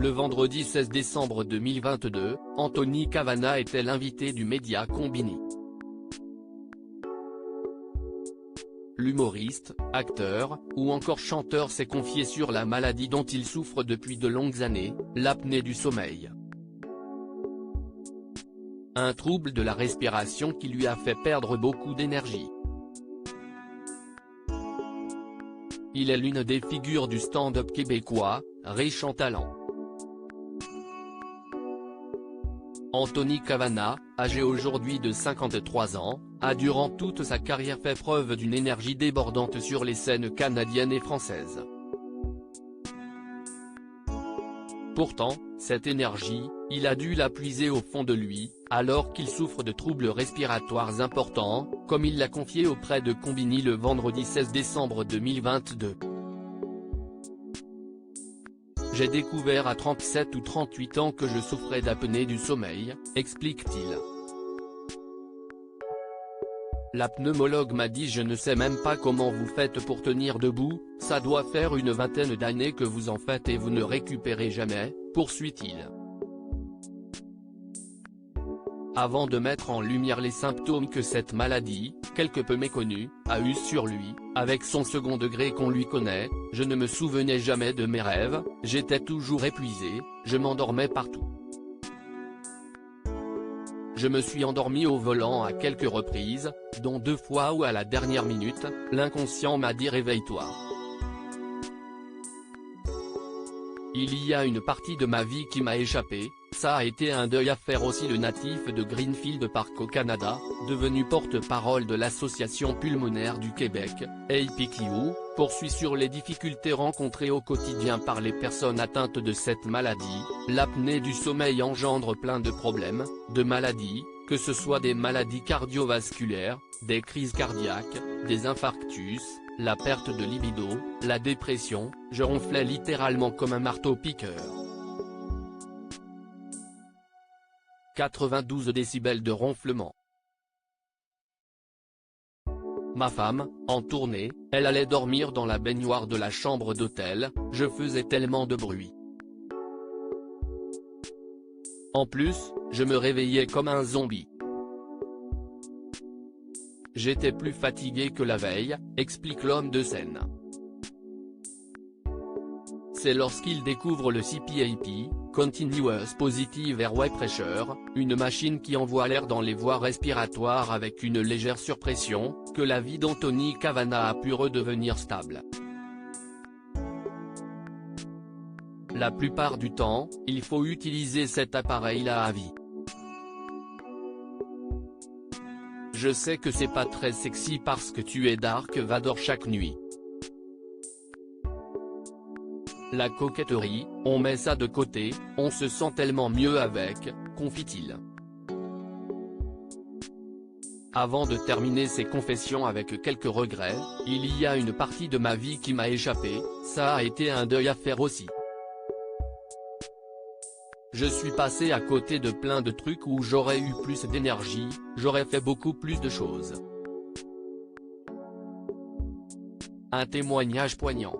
Le vendredi 16 décembre 2022, Anthony Cavana était l'invité du média Combini. L'humoriste, acteur, ou encore chanteur s'est confié sur la maladie dont il souffre depuis de longues années, l'apnée du sommeil. Un trouble de la respiration qui lui a fait perdre beaucoup d'énergie. Il est l'une des figures du stand-up québécois, riche en talent. Anthony Cavana, âgé aujourd'hui de 53 ans, a durant toute sa carrière fait preuve d'une énergie débordante sur les scènes canadiennes et françaises. Pourtant, cette énergie, il a dû la puiser au fond de lui, alors qu'il souffre de troubles respiratoires importants, comme il l'a confié auprès de Combini le vendredi 16 décembre 2022. J'ai découvert à 37 ou 38 ans que je souffrais d'apnée du sommeil, explique-t-il. La pneumologue m'a dit: je ne sais même pas comment vous faites pour tenir debout, ça doit faire une vingtaine d'années que vous en faites et vous ne récupérez jamais, poursuit-il. Avant de mettre en lumière les symptômes que cette maladie, quelque peu méconnue, a eu sur lui, avec son second degré qu'on lui connaît, je ne me souvenais jamais de mes rêves, j'étais toujours épuisé, je m'endormais partout. Je me suis endormi au volant à quelques reprises, dont 2 fois où à la dernière minute, l'inconscient m'a dit réveille-toi. Il y a une partie de ma vie qui m'a échappé, ça a été un deuil à faire aussi. Le natif de Greenfield Park au Canada, devenu porte-parole de l'Association pulmonaire du Québec, APQ, poursuit sur les difficultés rencontrées au quotidien par les personnes atteintes de cette maladie. L'apnée du sommeil engendre plein de problèmes, de maladies, que ce soit des maladies cardiovasculaires, des crises cardiaques, des infarctus, la perte de libido, la dépression. Je ronflais littéralement comme un marteau-piqueur. 92 décibels de ronflement. Ma femme, en tournée, elle allait dormir dans la baignoire de la chambre d'hôtel, je faisais tellement de bruit. En plus, je me réveillais comme un zombie. J'étais plus fatigué que la veille, explique l'homme de scène. C'est lorsqu'il découvre le CPAP, Continuous Positive Airway Pressure, une machine qui envoie l'air dans les voies respiratoires avec une légère surpression, que la vie d'Anthony Cavana a pu redevenir stable. La plupart du temps, il faut utiliser cet appareil-là à vie. Je sais que c'est pas très sexy parce que tu es Dark Vador chaque nuit. La coquetterie, on met ça de côté, on se sent tellement mieux avec, confie-t-il. Avant de terminer ses confessions avec quelques regrets, il y a une partie de ma vie qui m'a échappé, ça a été un deuil à faire aussi. Je suis passé à côté de plein de trucs où j'aurais eu plus d'énergie, j'aurais fait beaucoup plus de choses. Un témoignage poignant.